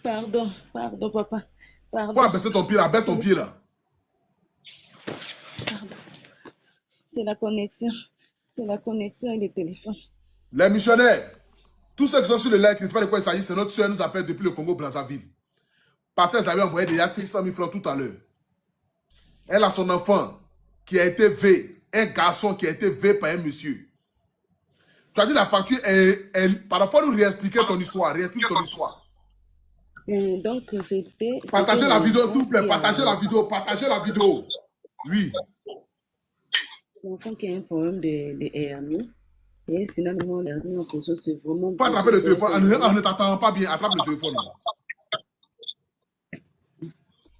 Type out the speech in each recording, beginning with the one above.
Pardon, pardon, papa. Faut Pardon. abaisser ton pied là, baisse ton pied là. Pardon. C'est la connexion. C'est la connexion et le téléphone. Les missionnaires, tous ceux qui sont sur le live qui ne savent pas de quoi il s'agit, c'est notre soeur nous appelle depuis le Congo-Brazzaville. Parce qu'elle avait envoyé déjà 500 000 francs tout à l'heure. Elle a son enfant qui a été V, un garçon qui a été V par un monsieur. Tu as dit la facture, parfois nous réexpliquer ton histoire, réexplique ton histoire. Donc, c'était... Partagez la vidéo, s'il vous plaît, partagez la vidéo, partagez la vidéo. Oui. L'enfant qui a un problème de hernie. Et finalement, l'hernie en question, c'est vraiment... Faut attraper le téléphone, on ne t'entend pas bien, attrape le téléphone.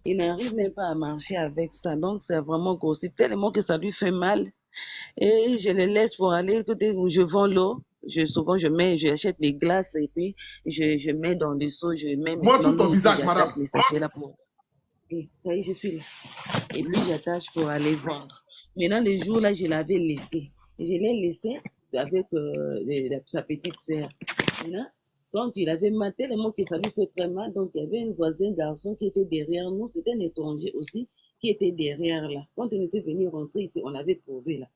Il n'arrive même pas à marcher avec ça. Donc, c'est vraiment gros. C'est tellement que ça lui fait mal. Et je le laisse pour aller côté où je vends l'eau. Souvent, j'achète des glaces et puis je mets dans le seau, je mets Moi, maintenant tout ton l'eau aussi, visage, madame. j'attache les sachets là pour. Et ça y est, je suis là. Et puis, j'attache pour aller vendre. Maintenant, le jour là, je l'avais laissé. Je l'ai laissé avec sa petite sœur. Maintenant, quand il avait mal, tellement que ça lui fait très mal, donc il y avait un voisin garçon qui était derrière nous, c'était un étranger aussi, qui était derrière là. Quand on était venu rentrer ici, on l'avait trouvé là.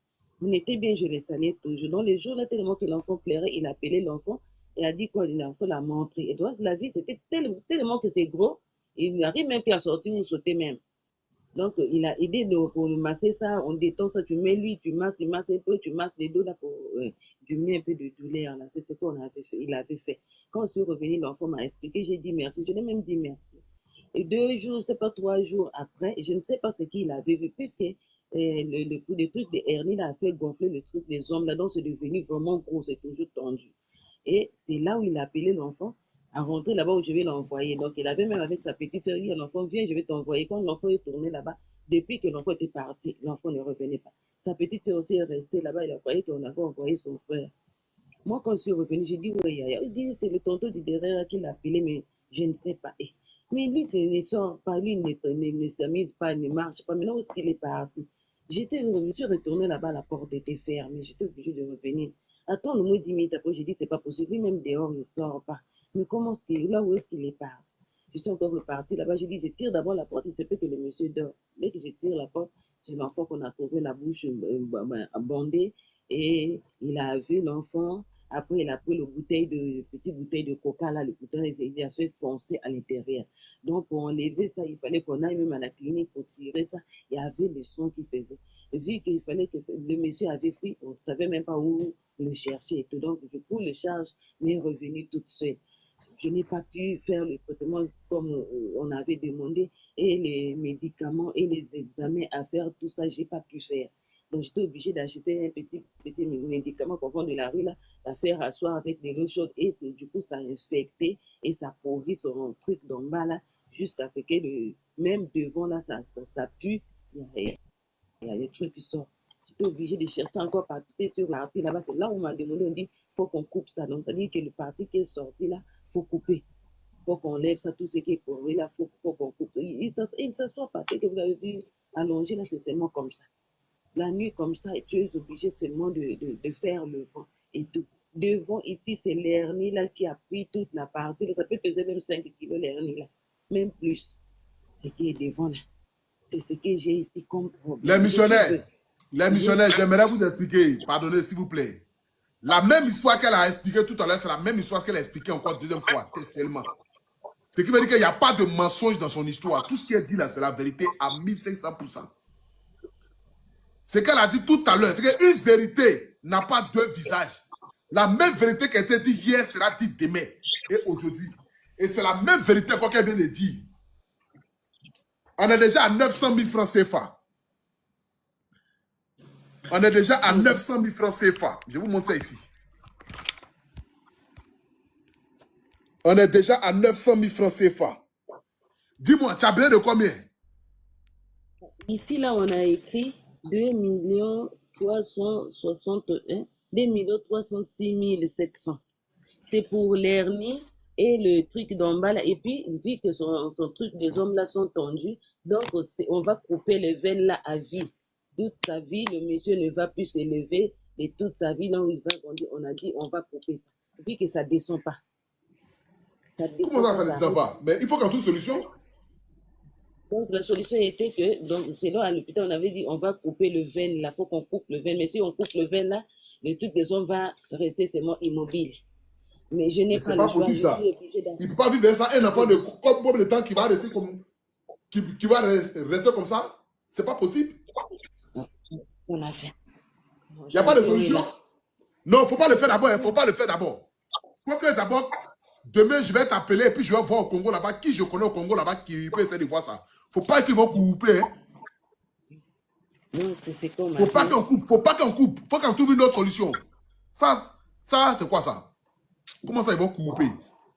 On était bien, je le salais toujours. Dans les jours là, tellement que l'enfant pleurait, il appelait l'enfant, il a dit quoi, l'enfant l'a montré. Et donc, la vie, c'était tellement que c'est gros, il n'arrive même plus à sortir ou sauter même. Donc, il a aidé pour masser ça, on détend ça, tu mets lui, tu masses, il masse un peu, tu masses les dos là pour diminuer un peu de douleur. C'est ce qu'on avait fait, il avait fait. Quand je suis revenue, l'enfant m'a expliqué, j'ai dit merci, je lui ai même dit merci. Et 2 jours, c'est pas 3 jours après, je ne sais pas ce qu'il avait vu, puisque le truc de hernie a fait gonfler le truc des hommes là, donc c'est devenu vraiment gros, c'est toujours tendu. Et c'est là où il a appelé l'enfant à rentrer là-bas où je vais l'envoyer. Donc, il avait même avec sa petite soeur dit à l'enfant, viens, je vais t'envoyer. Quand l'enfant est tourné là-bas, depuis que l'enfant était parti, l'enfant ne revenait pas. Sa petite soeur aussi est restée là-bas, il a croyé qu'on avait envoyé son frère. Moi, quand je suis revenu, j'ai dit, oui, il dit, c'est le tonton du derrière qui l'a appelé, mais je ne sais pas. Mais lui, il ne sort pas, lui, ne s'amuse pas, ne marche pas. Maintenant, où est-ce qu'il est parti? Je suis retournée là-bas, la porte était fermée, j'étais obligée de revenir. Attends, le mot 10 minutes après, j'ai dit, c'est pas possible. Lui-même dehors, il ne sort pas. Mais comment est-ce qu'il là, où est-ce qu'il est parti? Je suis encore repartie là-bas, j'ai dit, je tire d'abord la porte, il se peut que le monsieur dort. Dès que je tire la porte, c'est l'enfant qu'on a trouvé la bouche bandée et il a vu l'enfant. Après, il a pris petite bouteille de coca, là, le bouteille, il a fait foncer à l'intérieur. Donc, pour enlever ça, il fallait qu'on aille même à la clinique pour tirer ça. Il y avait le son qu'il faisait. Vu qu'il fallait que le monsieur avait pris, on ne savait même pas où le chercher et tout. Donc, du coup, le charge m'est revenu toute seule. Je n'ai pas pu faire le traitement comme on avait demandé et les médicaments et les examens à faire, tout ça, je n'ai pas pu faire. Donc, j'étais obligée d'acheter un petit médicament qu'on vend de la rue, là, à faire asseoir avec de l'eau chaude. Et du coup, ça a infecté et ça pourrit son truc d'en bas, là, jusqu'à ce que même devant, là, ça pue. Il y a des trucs qui sortent. J'étais obligée de chercher encore partir sur la partie là-bas. C'est là où on m'a demandé, on dit, faut qu'on coupe ça. Donc, ça dit que le parti qui est sorti là, faut couper. Faut qu'on lève ça, tout ce qui est pourri là, faut qu'on coupe. Il ne s'assoit pas. Ce que vous avez vu allongé là, c'est seulement comme ça. La nuit comme ça, tu es obligé seulement de faire le vent et tout. Devant ici, c'est l'hernie là qui a pris toute la partie. Ça peut peser même 5 kilos l'hernie là, même plus. Ce qui est devant là, c'est ce que j'ai ici comme Les problème. missionnaires, j'aimerais vous expliquer, pardonnez s'il vous plaît. La même histoire qu'elle a expliquée tout à l'heure, c'est la même histoire qu'elle a expliquée encore deuxième fois, tellement. Ce qui veut dire qu'il n'y a pas de mensonge dans son histoire. Tout ce qu'elle dit là, c'est la vérité à 1500%. Ce qu'elle a dit tout à l'heure, c'est qu'une vérité n'a pas deux visages. La même vérité qui a été dite hier sera dite demain et aujourd'hui. Et c'est la même vérité qu'elle vient de dire. On est déjà à 900 000 francs CFA. On est déjà à 900 000 francs CFA. Je vous montre ça ici. On est déjà à 900 000 francs CFA. Dis-moi, tu as besoin de combien? Ici, là, on a écrit 2 361 2 306 700. C'est pour l'hernie et le truc d'en bas là. Et puis, vu que son truc des hommes là sont tendus, donc on va couper les veines là à vie. Toute sa vie, le monsieur ne va plus se lever et toute sa vie, là où il va grandir, on a dit on va couper ça. Vu que ça ne descend pas. Comment ça, ça ne descend descend pas? Mais il faut qu'on trouve une solution. Donc, la solution était que, donc, selon à l'hôpital, on avait dit on va couper le veine là, il faut qu'on coupe le veine. Mais si on coupe le veine là, le truc des hommes va rester seulement immobile. Mais je n'ai Mais c'est pas le pas choix, possible je suis ça. obligée Il ne peut pas vivre avec ça. Un enfant de combien de temps qui va rester comme, qui va rester comme ça? C'est pas possible. On a fait. Il n'y a pas de Champion est solution. là. Non, il ne faut pas le faire d'abord. Il ne faut pas le faire d'abord. Il faut que d'abord, demain, je vais t'appeler et puis je vais voir au Congo là-bas qui je connais au Congo là-bas qui peut essayer de voir ça. Il ne faut pas qu'ils vont couper. Hein. Donc, c'est ce qu'on Faut m'a pas fait. qu'on coupe. Faut pas qu'on coupe. Faut qu'on trouve une autre solution. Ça c'est quoi ça? Comment ça, ils vont couper?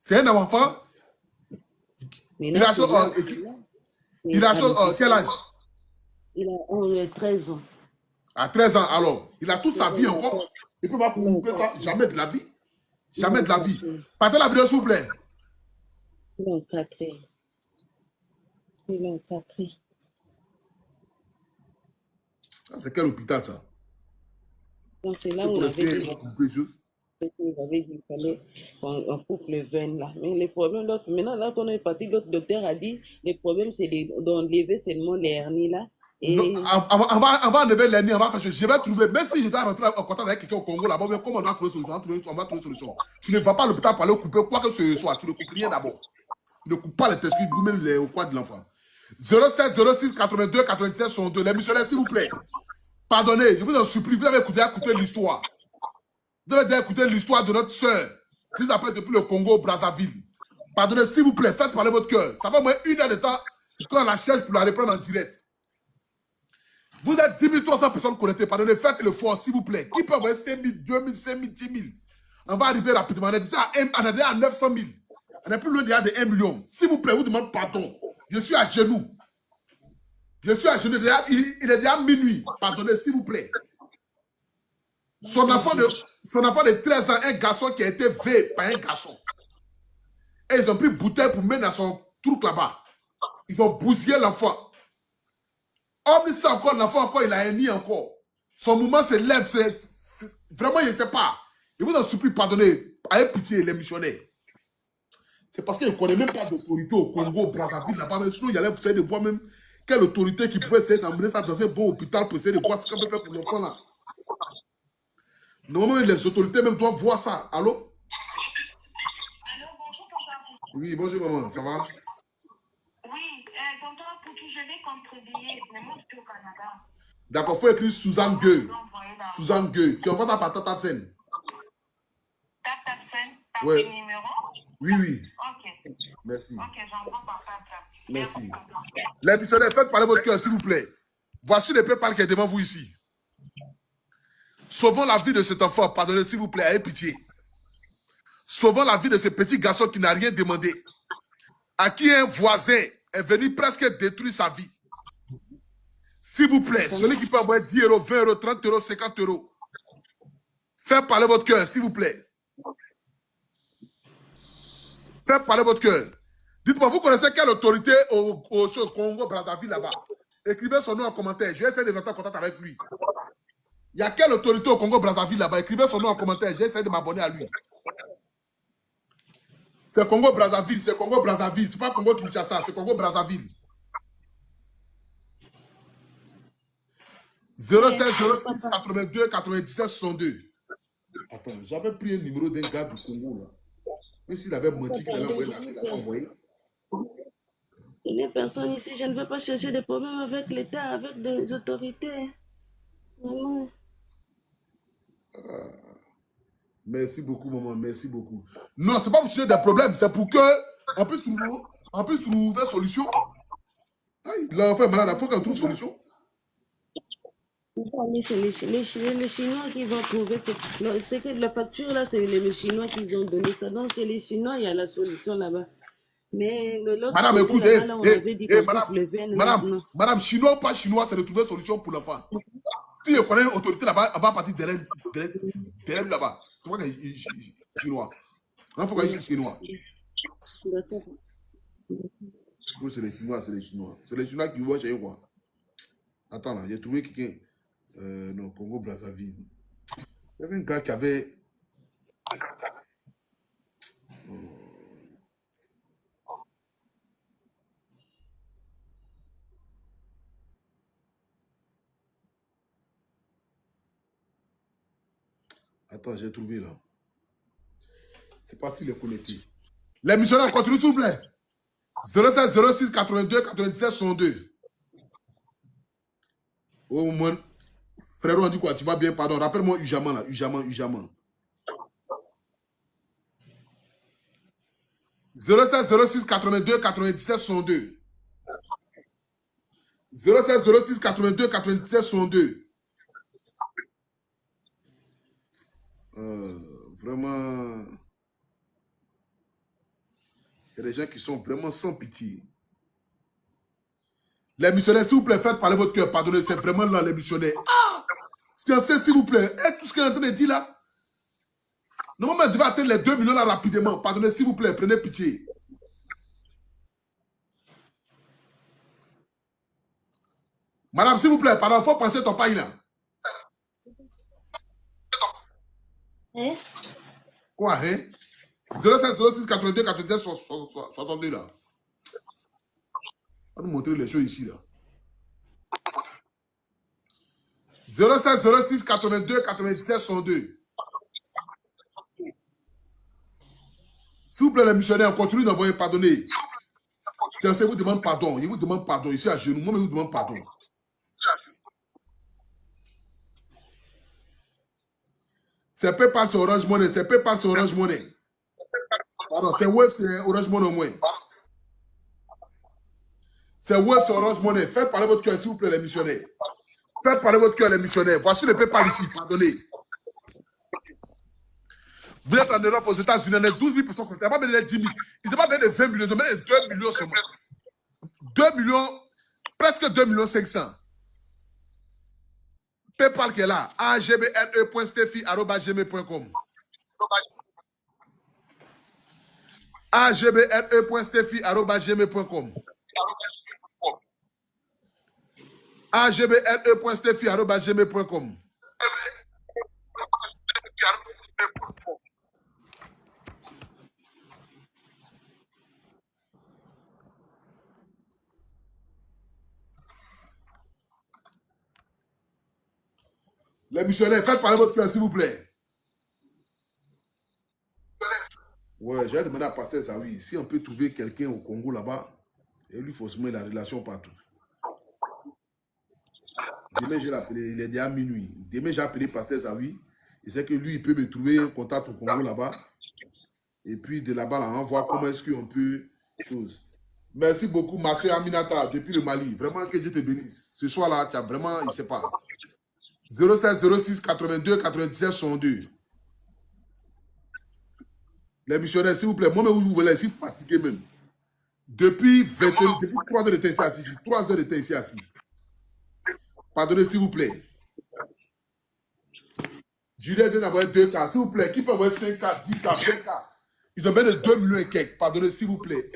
C'est un enfant. Mais Il là, a, c'est là, il a à l'hôpital. quel âge? Il a 13 ans. À 13 ans, alors. Il a toute sa vie Il a encore. Il ne peut pas il a couper ça. quatre- Jamais de la vie. il a Jamais de la vie. quatre- Partez la vidéo, s'il vous plaît. il a 4. Il a 4. C'est quel hôpital, ça? Donc, c'est là Le où on avait policier, dit ils vont couper juste. ils avaient dit qu'il fallait qu'on coupe le veine là. Mais les problèmes, maintenant, là qu'on est parti, l'autre docteur a dit le problème, c'est d'enlever seulement les hernies là. Non, Et on va enlever l'ennemi, on va faire. Je vais trouver, même si je dois rentrer en contact avec quelqu'un au Congo là-bas, mais comment on va trouver une solution? On va trouver une solution. Tu ne vas pas à l'hôpital pour aller couper quoi que ce soit. Tu ne coupes rien d'abord. Tu ne coupes pas les testicules, ou même les quoi de l'enfant. 07 06 82 97 62. Les missionnaires, s'il vous plaît. Pardonnez, je vous en supplie, vous avez écouté l'histoire. Vous avez déjà écouté l'histoire de notre soeur qui nous appelle depuis le Congo, Brazzaville. Pardonnez, s'il vous plaît, faites parler votre cœur. Ça va au moins 1 heure de temps qu'on la cherche pour la reprendre en direct. Vous êtes 10 300 personnes connectées. Pardonnez, faites le fort, s'il vous plaît. Qui peut envoyer 5 000, 2 000, 5 000, 10 000? On va arriver rapidement. On est déjà à 900 000. On est plus loin déjà de 1 million. S'il vous plaît, vous demandez pardon. Je suis à genoux. Je suis à genoux. Il est déjà minuit. Pardonnez, s'il vous plaît. Son enfant de 13 ans, un garçon qui a été veillé par un garçon. Et ils ont pris bouteille pour mettre dans son truc là-bas. Ils ont bousillé l'enfant. Homme, ça encore, l'enfant encore, il a émis encore. Son mouvement se lève. Vraiment, il ne sait pas. Je vous en supplie, pardonnez. Ayez pitié, les missionnaires. C'est parce qu'il ne connaît même pas d'autorité au Congo, Brazzaville, là-bas. Mais sinon, il allait essayer de voir même quelle autorité qui pouvait essayer d'emmener ça dans un bon hôpital pour essayer de voir ce qu'on peut faire pour l'enfant là. Normalement, les autorités même doivent voir ça. Allô? Allô, bonjour, papa. Oui, bonjour maman, ça va? Oui, tonton Poutou, je vais contribuer, mais moi je suis au Canada. D'accord, il faut écrire Suzanne Gueux. Envoyer Suzanne Gueux. Tu envoies ça par Tata Sen. ta scène, par Ouais. quel numéro? Oui, oui. Ok, Merci. ok, j'envoie par WhatsApp. Merci. Les missionnaires, faites parler votre cœur, s'il vous plaît. Voici le PayPal qui est devant vous ici. Sauvons la vie de cet enfant. Pardonnez, s'il vous plaît, ayez pitié. Sauvons la vie de ce petit garçon qui n'a rien demandé. À qui un voisin est venu presque détruire sa vie. S'il vous plaît, celui qui peut envoyer 10 euros, 20 euros, 30 euros, 50 euros. Faites parler votre cœur, s'il vous plaît. Faites parler votre cœur. Dites-moi, vous connaissez quelle autorité aux choses Congo, Brazzaville là-bas? Écrivez son nom en commentaire. Je vais essayer de rentrer en contact avec lui. Il y a quelle autorité au Congo, Brazzaville là-bas? Écrivez son nom en commentaire. Je vais essayer de m'abonner à lui. C'est Congo, Brazzaville. C'est Congo, Brazzaville. C'est pas Congo Kinshasa, c'est Congo, Brazzaville. 07 06 82 97 62. Attends, j'avais pris un numéro d'un gars du Congo là. Même s'il avait menti qu'il allait envoyer là, il a envoyé. il n'y a personne ici. Je ne veux pas chercher des problèmes avec l'État, avec des autorités. Vraiment. Merci beaucoup, maman. Merci beaucoup. Non, c'est pas pour chercher des problèmes. C'est pour que on puisse trouver une solution. L'enfant est malade. Il faut qu'on trouve une solution. C'est les Chinois qui vont trouver ce. C'est que la facture là, c'est les Chinois qui ont donné ça. Donc chez les Chinois, il y a la solution là-bas. Mais l'autre Madame, côté, écoutez, là-bas, là, on avait dit qu'on coupe le veine, là, non. madame, chinois ou pas chinois, c'est de trouver une solution pour l'enfant. Si je connais une autorité là-bas, on va partir derrière là-bas. C'est quoi que chinois? Il faut qu'il y ait chinois. D'accord. Oui, c'est les Chinois, c'est les Chinois. C'est les Chinois qui vont chez quoi? Attends là, j'ai trouvé quelqu'un. Non, Congo Brazzaville. Il y avait un gars qui avait. Attends, j'ai trouvé là. C'est pas s'il est connecté. Les missionnaires, continue s'il vous plaît. 07 06 82 97 62. Oh, mon frère, on dit quoi? Tu vas bien, pardon. Rappelle-moi Ujaman là. Ujaman. 07 06 82 97 62. 07 06 82 97 62. Vraiment. Il y a des gens qui sont vraiment sans pitié. Les missionnaires, s'il vous plaît, faites parler votre cœur. Pardonnez, c'est vraiment là, les missionnaires. Ah! S'il vous plaît. Et tout ce qu'elle est en train de dire là. Normalement, elle devait atteindre les 2 millions là rapidement. Pardonnez, s'il vous plaît, prenez pitié. Madame, s'il vous plaît, pardon, il faut pencher ton paille là. Hein? Quoi, hein? 07 06 82 97 62 là. On va nous montrer les choses ici là. 07 06 82 97 62. S'il vous plaît, les missionnaires, on continue d'envoyer pardonner. Fiancé vous demande pardon. Il vous demande pardon. Ici à genoux, moi, il vous demande pardon. C'est PayPal, c'est Orange Money. C'est PayPal, c'est Orange Money. Pardon, c'est Wave, c'est Orange Money au moins. C'est Wave, c'est Orange Money. Faites parler votre cœur, s'il vous plaît, les missionnaires. Faites parler votre cœur, les missionnaires. Voici le PayPal ici, pardonnez. Vous êtes en Europe, aux États-Unis, on est 12 000 personnes. Ils n'ont pas donné 10 000. Ils n'ont pas donné 20 millions. Ils ont donné 2 millions seulement. 2 millions, presque 2 millions 500. PayPal qui est là. agbre.steffi@gmail.com. agbre.steffi@gmail.com. agbre.steffi@gmail.com. Les missionnaires, faites parler votre cœur, s'il vous plaît. Ouais, j'ai demandé à Pasteur Zawi, si on peut trouver quelqu'un au Congo là-bas, et lui, forcément, il a relation partout. Demain, je l'ai appelé, il est déjà minuit. Demain, j'ai appelé Pasteur Zawi. Il sait que lui, il peut me trouver un contact au Congo là-bas. Et puis, de là-bas, là, on va voir comment est-ce qu'on peut... Chose. Merci beaucoup, ma soeur Aminata, depuis le Mali. Vraiment, que Dieu te bénisse. Ce soir-là, tu as vraiment, il ne sait pas. 07 06 82 97 62. Les missionnaires, s'il vous plaît, moi-même, vous voulez, je suis fatigué même. Depuis 3 heures de temps ici assis. 3 heures de temps ici assis. Pardonnez, s'il vous plaît. Julien vient d'envoyer 2K. S'il vous plaît, qui peut envoyer 5K, 10K, 20K? Ils ont bien de 2 millions et quelques. Pardonnez, s'il vous plaît.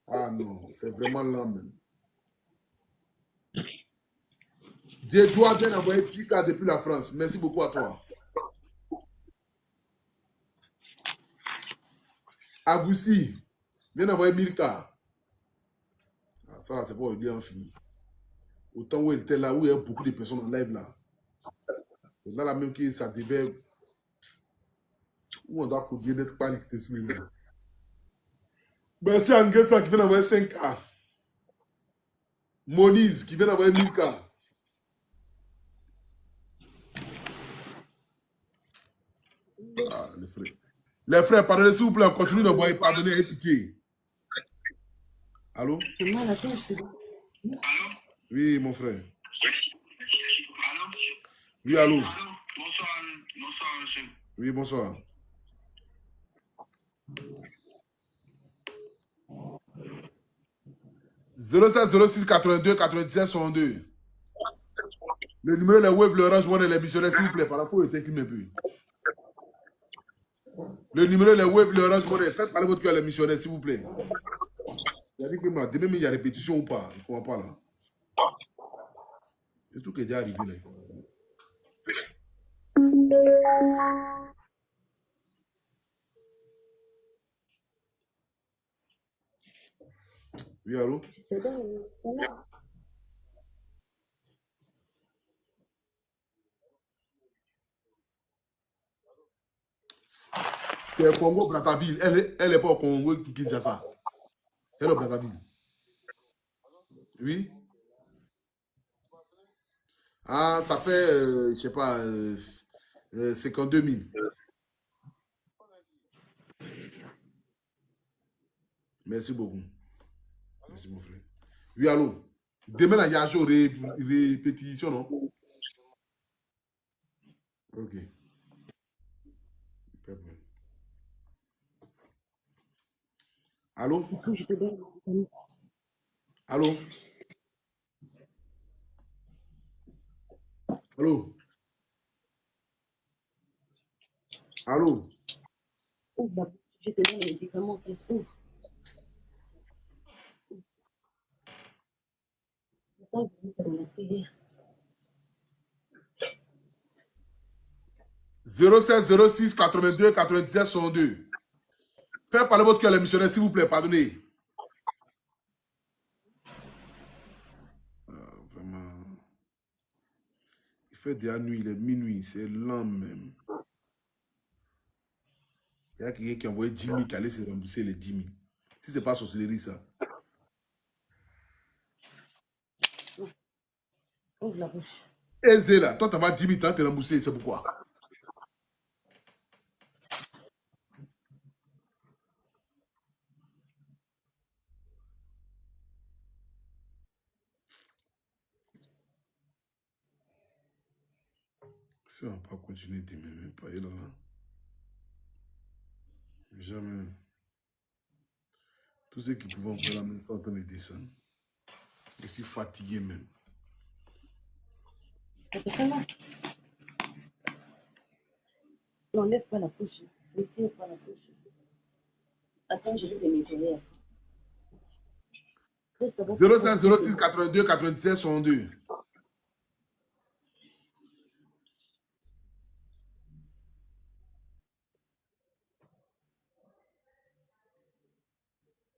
Ah non, c'est vraiment lent même. Djedjoua vient d'envoyer 10K depuis la France. Merci beaucoup à toi. Agoussi vient d'envoyer 1000K. Ah, ça là, c'est pas dire en fini. Autant où elle était là, où il y a beaucoup de personnes en live là. Là, là même que ça devait... Où on doit continuer d'être pas l'équité sur les là. Merci à Nguessa qui vient d'envoyer 5K. Moniz qui vient d'envoyer 1000K. Ah, les frères. Les frères, pardonnez s'il vous plaît, on continue d'envoyer, pardonnez et pitié. Allô? Oui, mon frère. Oui, allô? Bonsoir, monsieur. Oui, bonsoir. « 07 06 82 97 62. Le numéro, les Wave, le Orange Money, les missionnaires, s'il vous plaît, par la fois, il t'incline un peu. Le numéro, les Wave, le Orange Money, faites parler votre cœur, les missionnaires, s'il vous plaît. Il y a dit que demain, il y a répétition ou pas? Il ne comprend pas là. C'est tout qui est déjà arrivé là. Oui, allô? C'est au Congo, Brazzaville. Elle est pas au Congo, Kinshasa. Elle est au Brazzaville. Oui. Ah, ça fait, je sais pas, 52 000. Merci beaucoup. Merci, mon frère. Oui, allô. Demain, il y a un jour répétition, non? Ok. Pas de problème. Allô? Il faut que je te donne le médicament. Allô? Allô? Allô? Ouvre la bouche, je te donne le médicament. Ouvre. Attends, je vais dans la prière. 06 06 82 97 62. Faites parler votre cœur, les missionnaires, s'il vous plaît, pardonnez. Vraiment. Il fait déjà nuit, il est minuit, c'est lent même. Il y a quelqu'un qui a envoyé 10 000 qui allait se rembourser les 10 000. Si ce n'est pas sorcellerie, ça. Ouvre la bouche. Aisé là, toi, tu vas 10 000, tu vas te rembourser, c'est pourquoi? Si on ne va pas continuer demain, même pas, il est là. Jamais. Tous ceux qui pouvaient envoyer la même fois en train de descendre. Je suis fatigué même. Ça te fait mal? N'enlève pas la couche. Ne tire pas la couche. Attends, je vais te nettoyer. Laisse d'abord pour 05 06 82 97 62.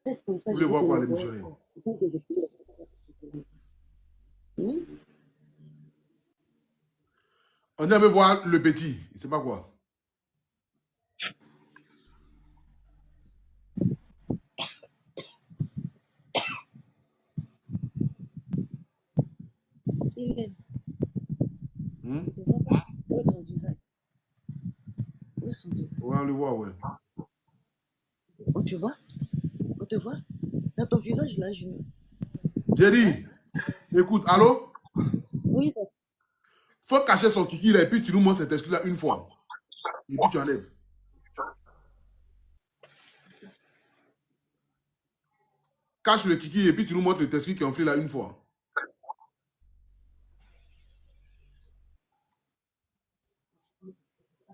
Laisse comme ça, Vous je voulez vais te voir quoi, les nettoyer. missionnaires? Attends que je finis. On dit, on veut voir le petit. Il ne sait pas quoi. Il est. Hmm? Tu vois pas? Où est ton visage? Où est son visage? Ouais, on le voit, ouais. Oh, tu vois? On te voit? Dans ton visage, là, je... J'ai Hein? dit, écoute, allô? Oui, Faut cacher son kiki là et puis tu nous montres cet excuse-là une fois. Et puis tu enlèves. Cache le kiki et puis tu nous montres le excuse qui ont fait là une fois.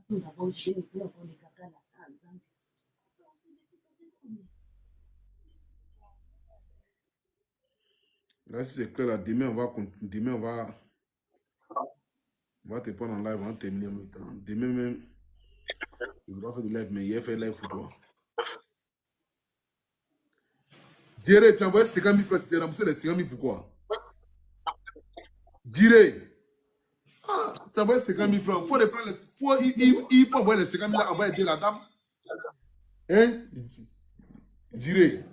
nous avons chez nous, nous avons les caca là. Là, si c'est clair, là, demain, on va te prendre en live, on va terminer en même temps. Demain même, je voudrais faire des lives, mais hier, fait live pour toi. Diré, tu as envoyé 50 000 francs, tu t'es remboursé les 50 000, pourquoi? Diré, ah, tu as envoyé 50 000 francs. Il faut envoyer les 50 000 là, on va aider la dame. Hein? Diré.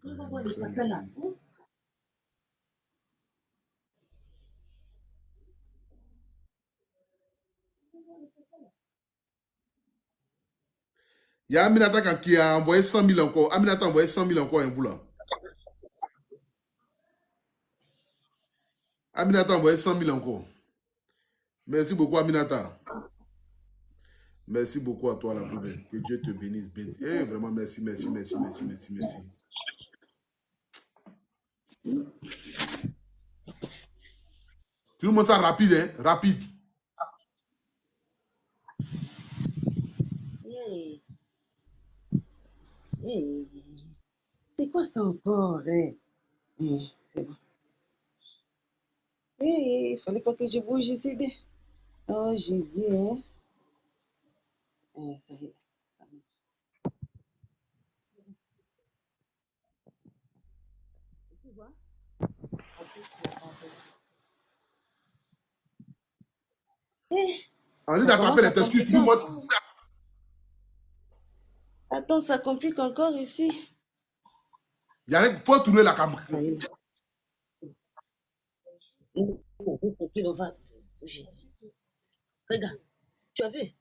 Nous avons les caca là. Il y a Aminata qui a envoyé 100 000 encore. Aminata a envoyé 100 000 encore un bout là. Aminata a envoyé 100 000 encore. Merci beaucoup, Aminata. Merci beaucoup à toi, la plus belle. Que Dieu te bénisse. Eh, vraiment, merci, merci, merci, merci, merci, merci. Tu nous montres ça rapide, hein? Rapide. Hey, hey. C'est quoi ça encore? Hein? C'est bon. Il fallait pas que je bouge ici. Oh Jésus, hein? Ça y est, ça marche. Tu vois? En plus, Hey, En lieu Ça d'attraper commence à les tescules, tu compliquer dis moi. encore. Attends, ça complique encore ici. Il y a faut tourner la caméra. Ça y est. Non, c'est plus, on va bouger. Regarde, tu as vu?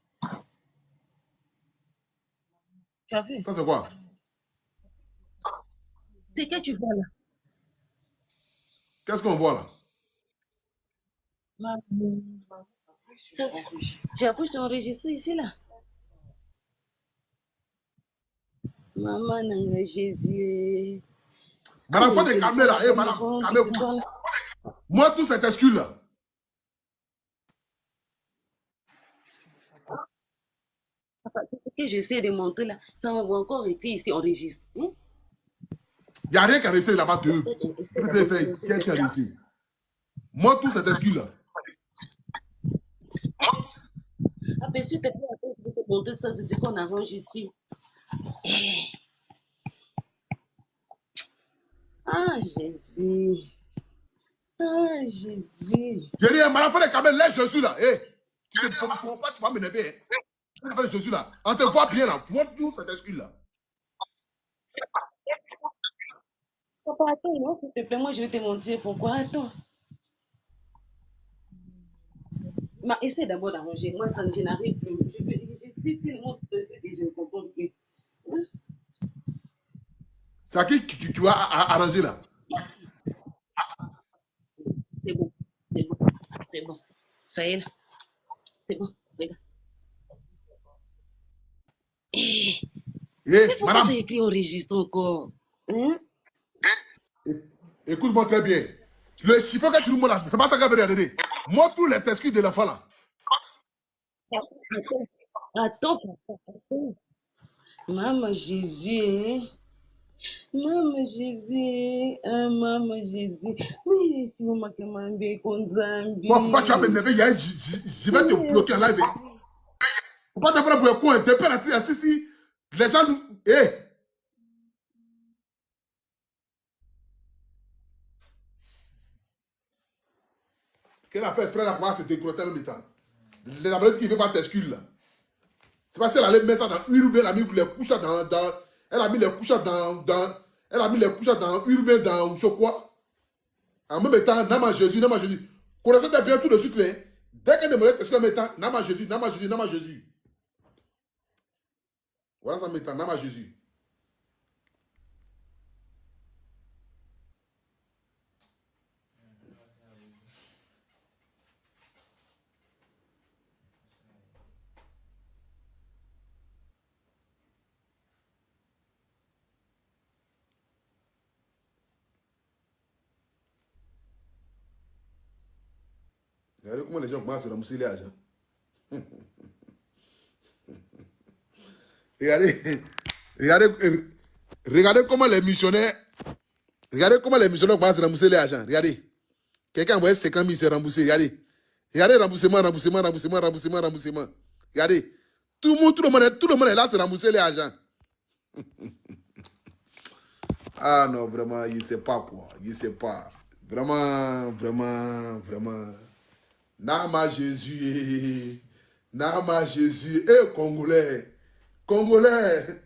Tu as vu? Ça, c'est quoi? C'est que tu vois là. Qu'est-ce qu'on voit là? Ça, j'ai appuyé sur enregistrer ici là. Maman Nanga Jésus. Madame, faut te calmer là. Eh, madame, calmez-vous. Moi, tous ces tescules là. Ce que j'essaie de montrer là, ça m'a encore été ici enregistré. Il n'y a rien qui a réussi là-bas de eux. Qu'est-ce qui a réussi? Moi, tous ces tescules là. Après, s'il te plaît, je vais te montrer ça, c'est ce qu'on arrange ici. Ah, Jésus. Ah, Jésus. J'ai dit, madame, faut te calmer, laisse Jésus là. Eh, tu ne faut pas, tu vas m'énerver. Hein. Jésus là. On te voit bien là. Moi, tous ces tescules là. Papa, attends, non, s'il te plaît, moi je vais te montrer pourquoi. Attends. Essaie d'abord d'arranger. Moi, ça, je n'arrive plus. Je suis tellement stressée et je ne comprends plus. C'est à qui tu vas arranger là? C'est bon. C'est bon. C'est bon. Ça y est là. C'est bon. Regarde. Madame. C'est écrit au registre encore. Hein? Écoute-moi très bien. Le chiffre que tu nous montres là, c'est pas ça que veut regarder. Moi, tous les tescules de l'enfant là. Attends, attends. Maman Jésus, hein? Maman Jésus, Maman Jésus. Oui, si vous m'avez demandé qu'on Zambi. Moi, faut pas que tu vas m'énerver. Je vais te bloquer en live. Faut pas t'apprendre pour le coin. T'es pas si les gens nous. Qu'elle a fait exprès là pour se décroter en même temps. Les abonnés qui veulent faire tescule là. C'est parce qu'elle allait mettre ça dans une ou bien elle a mis les couches dans. Elle a mis les couches dans. Elle a mis les couches dans une ou bien dans je sais quoi. En même temps, Nama Jésus, Nama Jésus. Connaissez bien tout de suite là. Dès qu'elle demandait tescule en même temps, Nama Jésus, Nama Jésus, Nama Jésus. Voilà ça en même temps, Nama Jésus. Regardez comment les gens commencent à se ramasser les agents. Regardez comment les missionnaires. Regardez comment les missionnaires commencent à rembourser les agents. Regardez. Quelqu'un envoie 50 000, c'est remboursé. Regardez. Regardez, remboursement, remboursement, remboursement, remboursement, remboursement. Regardez. Tout le monde est là, c'est rembourser les agents. Ah non, vraiment, il ne sait pas quoi. Il ne sait pas. Vraiment, vraiment, vraiment. Nama Jésus. Nama Jésus. Eh, Congolais. Congolais.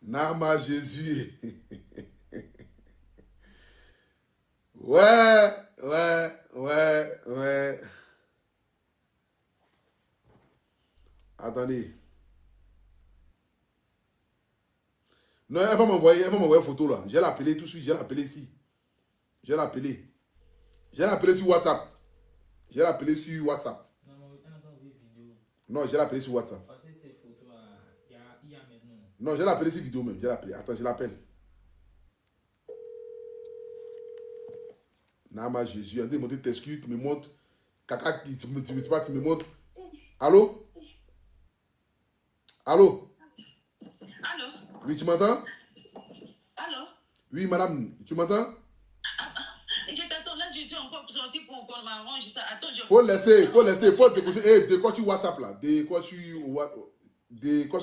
Nama Jésus. Ouais. Attendez. Non, elle va m'envoyer une photo là. J'ai l'appelé tout de suite, j'ai l'appelé ici. J'ai l'appelé sur WhatsApp. Non, j'ai l'appelé sur WhatsApp. Non, j'ai l'appelé sur vidéo même. J'ai l'appelé. Attends, je l'appelle. Nama Jésus, André monte tes excuses, tu me montres. Caca, tu me montres. Allô? Allô? Oui, tu m'entends? Allô? Oui, madame, tu m'entends? Je t'attends, là, je suis encore sorti pour qu'on m'arrange ça. Attends, faut décocher. Décoche sur WhatsApp là. Décoche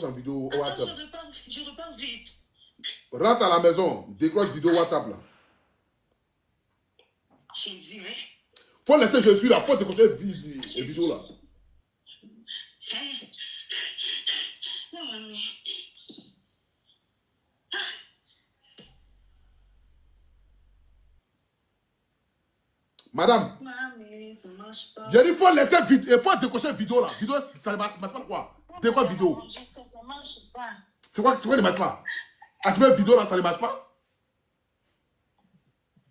en vidéo WhatsApp. Je repars vite. Rentre à la maison, décroche vidéo WhatsApp là. Jésus, hein? Faut laisser Jésus là. Faut décocher vidéo là. Non, mamie. Madame. Mamie, ça marche pas. J'ai dit, faut laisser vidéo. Il faut décocher vidéo là. Vidéo, ça ne marche pas quoi? Décoche vidéo. Je sais, ça marche pas. C'est quoi ne marche pas? Activer vidéo là, ça ne marche pas?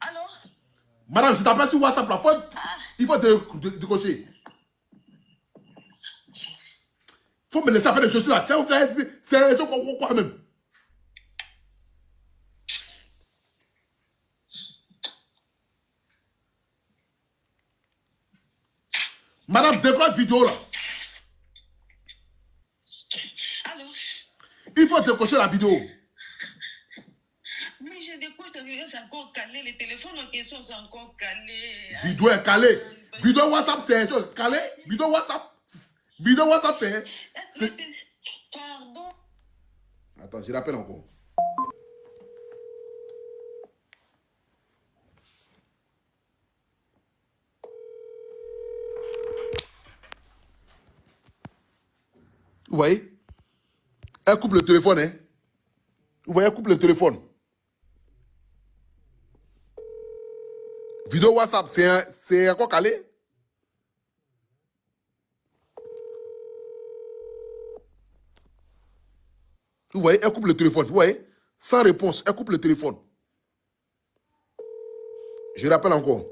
Allô? Madame, je t'appelle sur WhatsApp là. Il faut décocher. Faut me laisser faire des choses là. Tiens, c'est quoi même? Madame, décoche vidéo là. Allô? Il faut décocher la vidéo. Mais je décoche, c'est encore calé. Les téléphones en question sont encore calés. Vidéo est calée. Vidéo WhatsApp, c'est calé. Vidéo WhatsApp, c'est... Pardon. Attends, je rappelle encore. Vous voyez? Elle coupe le téléphone, hein? Vous voyez, elle coupe le téléphone. Vidéo WhatsApp, c'est encore calé? Vous voyez, elle coupe le téléphone. Vous voyez? Sans réponse, elle coupe le téléphone. Je rappelle encore.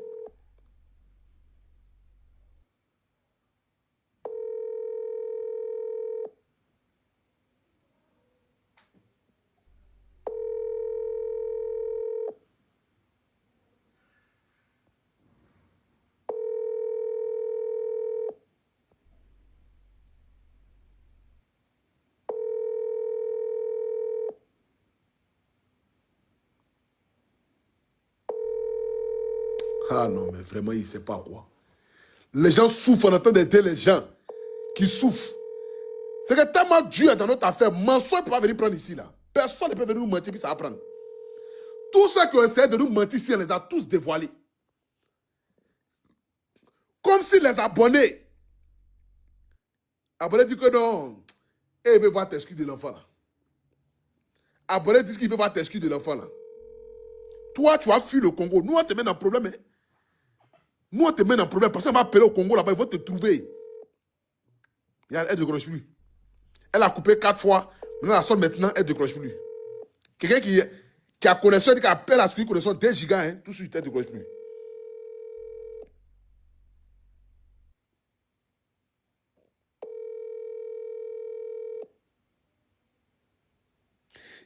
Ah non, mais vraiment, il ne sait pas quoi. Les gens souffrent, on entend d'aider les gens qui souffrent. C'est que tellement Dieu est dans notre affaire, mensonge ne peut pas venir prendre ici, là. Personne ne peut venir nous mentir, puis ça va prendre. Tous ceux qui ont essayé de nous mentir ici, on les a tous dévoilés. Comme si les abonnés disent que non, et il veut voir t'excuse de l'enfant, là. Abonnés disent qu'il veut voir t'excuse de l'enfant, là. Toi, tu as fui le Congo. Nous, on te met dans le problème, hein. Nous, on te met dans le problème. Parce qu'on va appeler au Congo là-bas, ils vont te trouver. Elle ne décroche plus. Elle a coupé 4 fois. Maintenant, la sonne maintenant, elle ne décroche plus. Quelqu'un qui a connaissance, qui appelle à ce qu'il connaisse 10 gigas, hein, tout de suite, elle ne décroche plus.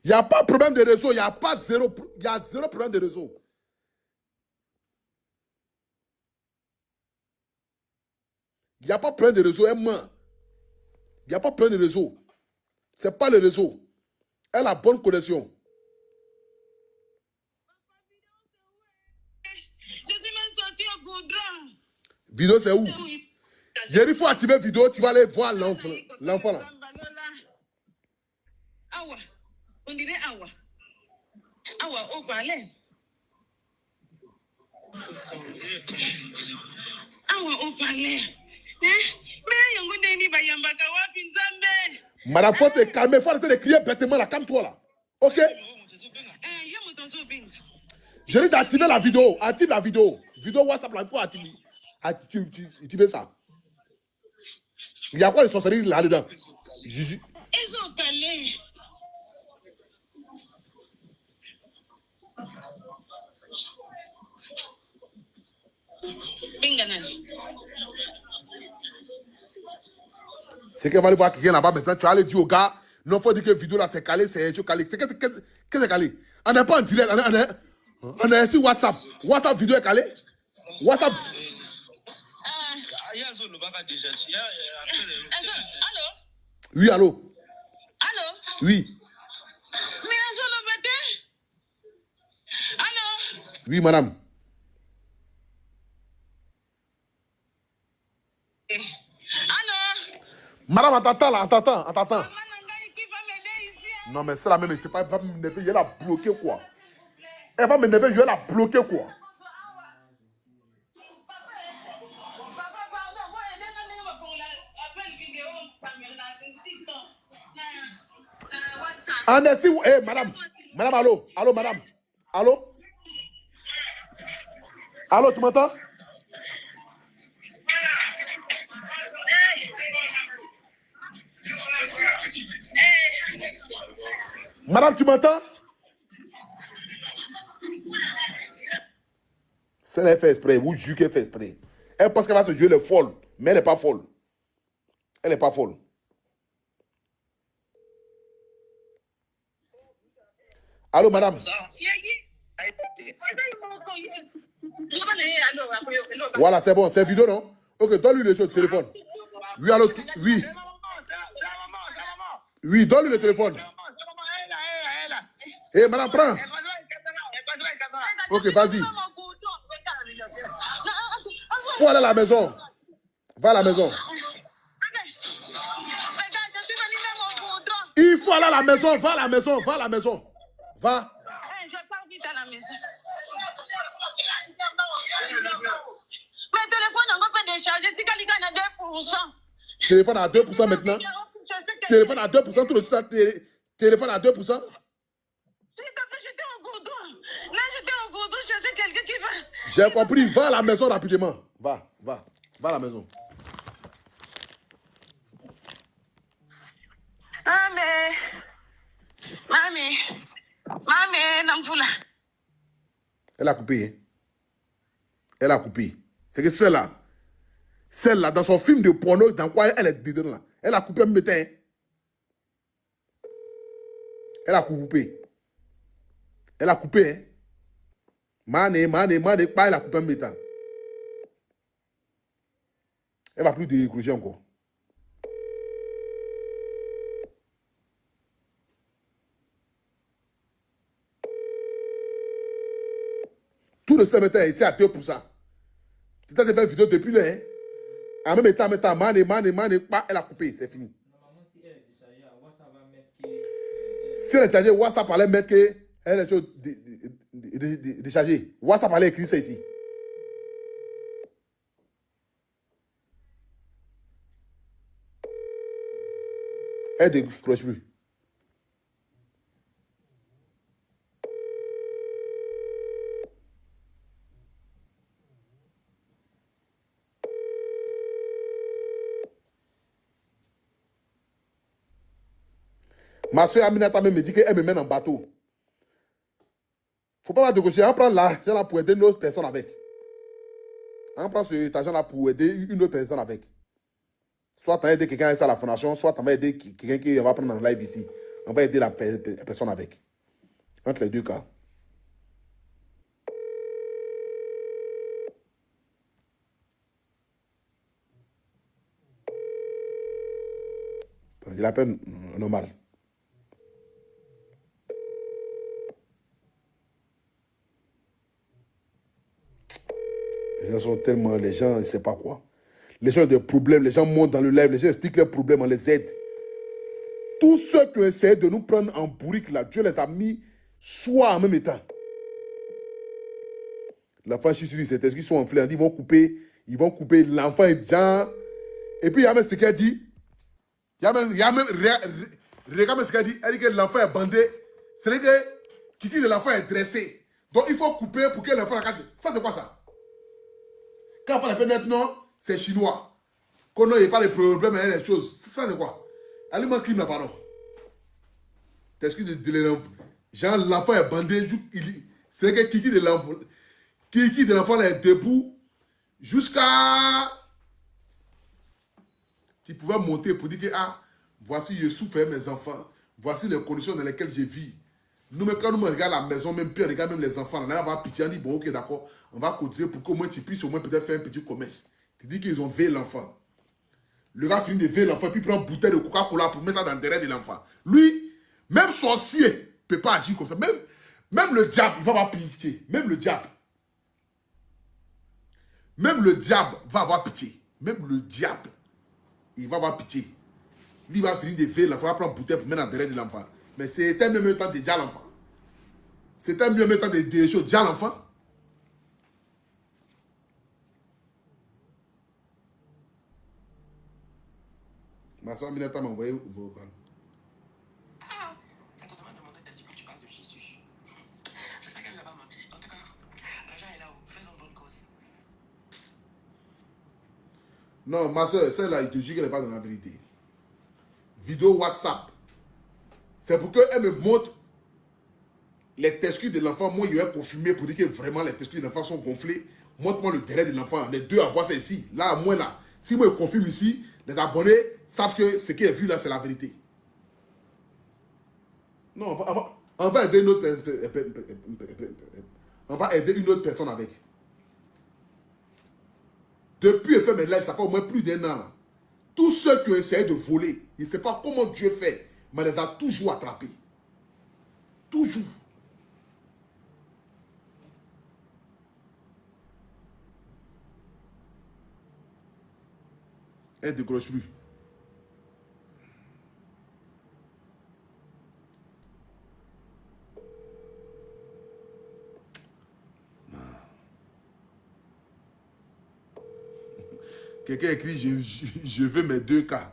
Il n'y a pas de problème de réseau. Il y a zéro problème de réseau. Il n'y a pas de problème de réseau. Elle ment. Il n'y a pas de problème de réseau. Ce n'est pas le réseau. Elle a bonne connexion. Je suis même sorti au goudron. Vidéo, c'est où? Il faut activer vidéo. Tu vas aller voir l'enfant là. Awa. On dirait Awa. Awa, au palais. Awa, au palais. Madame, faut te calmer, faut arrêter de crier bêtement là, calme-toi là. Ok? Je dis d'activer la vidéo, active la vidéo. Vidéo WhatsApp là, il faut activer. Activer ça. Il y a quoi de sorcellerie là-dedans? Ils ont parlé. C'est qu'elle va aller voir quelqu'un là-bas maintenant. Tu vas aller dire au gars, non, il faut dire que la vidéo là c'est calé, c'est calé. Qu'est-ce que c'est calé? On n'est pas en direct, on est sur WhatsApp. WhatsApp vidéo est calé? WhatsApp. Allô? Oui, allô? Allô? Oui. Mais allô? Oui, madame. Allô? Madame, attends. Non, mais c'est la même, c'est pas, elle va m'énerver, je vais la bloquer quoi. Elle va m'énerver, je vais la bloquer quoi. Annecy, eh, madame. Madame, allô. Allô, madame. Allô. Allô, tu m'entends? Madame, tu m'entends? C'est elle fait exprès. Vous jugez qu'elle fait exprès. Elle pense qu'elle va se jouer, elle est folle. Mais elle n'est pas folle. Elle n'est pas folle. Allô, madame. Voilà, c'est bon. C'est vidéo, non? Ok, donne-lui le téléphone. Oui, allô, oui. Oui, donne-lui le téléphone. Eh, madame, prends. Ok, vas-y. Faut aller à la maison. Va à la maison. Il faut aller à la maison. Va à la maison. Va à la maison. Va. Je pars vite à la maison. Mais téléphone, on va pas décharger. Si quelqu'un a 2%. Téléphone à 2% maintenant. Téléphone à 2%. Tout le temps. Téléphone à 2%. J'étais au goudron. Là, j'étais au goudron. Je cherchais quelqu'un qui va. J'ai compris. Va à la maison rapidement. Va. Va. Va à la maison. Mamie, Namfula. Elle a coupé. Hein? Elle a coupé. C'est que celle-là, dans son film de porno, dans quoi elle est dedans là. Elle a coupé un métain. Hein? Elle a coupé. Elle a coupé. Hein? Mané, pas elle a coupé un métain. Elle va plus décrocher encore. Tout le système est ici à 2%. Tu as fait une vidéo depuis là. Hein? En même temps, mané, pas elle a coupé. C'est fini. Normalement, si elle est déchargée, WhatsApp va mettre que. Si elle est déchargée, WhatsApp allait mettre qu'elle est déchargée. WhatsApp allait écrire ça ici. Elle ne décroche plus. Ma soeur Aminata me dit qu'elle me mène en bateau. Faut pas décrocher. On prend l'argent là pour aider une autre personne avec. On prend cet argent là pour aider une autre personne avec. Soit tu vas aider quelqu'un à la fondation, soit tu vas aider quelqu'un qui va prendre en live ici. On va aider la personne avec. Entre les deux cas. Il appelle normal. Les gens sont tellement... Les gens, ils ne savent pas quoi. Les gens ont des problèmes. Les gens montent dans le live. Les gens expliquent leurs problèmes. On les aide. Tous ceux qui ont essayé de nous prendre en bourrique, là, Dieu les a mis soit en même temps. L'enfant Chisuri, c'est ce qu'ils sont enflés. Ils vont couper l'enfant et Jean. Et puis, il y a même ce qu'elle dit. Regarde ce qu'elle dit. Elle dit que l'enfant est bandé. C'est que Kiki de l'enfant est dressé. Donc, il faut couper pour que l'enfant... Ça, c'est quoi ça? Quand on parle de non, c'est chinois. Quand il n'y a pas de problème, il y a des choses. Ça, c'est quoi? Aliment crime, là, pardon. T'excuses de l'enfant. Genre, l'enfant est bandé. C'est que Kiki de l'enfant est debout jusqu'à... Tu pouvais monter pour dire que, ah, voici, je souffre mes enfants. Voici les conditions dans lesquelles je vis. Nous, quand nous regardons la maison, même puis on regarde même les enfants, on va avoir pitié, on dit, bon, ok, d'accord, on va cotiser pour qu'au moins tu puisses au moins peut-être faire un petit commerce. Tu dis qu'ils ont veillé l'enfant. Le gars finit de veiller l'enfant, puis il prend une bouteille de Coca-Cola pour mettre ça dans le derrière de l'enfant. Lui, même sorcier ne peut pas agir comme ça. Même le diable, il va avoir pitié. Même le diable va avoir pitié. Même le diable, il va avoir pitié. Lui, il va finir de veiller l'enfant, il va prendre une bouteille pour mettre dans le derrière de l'enfant. Mais c'était même temps de déjà l'enfant. C'était mieux même temps de déjà déjà l'enfant. Ma soeur Mineta m'a envoyé au vocal. Non, ma soeur, celle-là, il te dit qu'elle n'est pas dans la vérité. Vidéo WhatsApp. C'est pour qu'elle me montre les testicules de l'enfant. Moi, je vais confirmer pour dire que vraiment les testicules de l'enfant sont gonflés. Montre-moi le derrière de l'enfant. Les deux, à voir ça ici. Là, moi, là. Si moi, je confirme ici, les abonnés savent que ce qui est vu là, c'est la vérité. Non, on va aider une autre personne. On va aider une autre personne avec. Depuis elle fait mes lives, ça fait au moins plus d'1 an. Là. Tous ceux qui ont essayé de voler, je ne sais pas comment Dieu fait, mais les a toujours attrapés. Toujours. Elle ne décroche plus. Quelqu'un écrit, je veux mes 2 cas.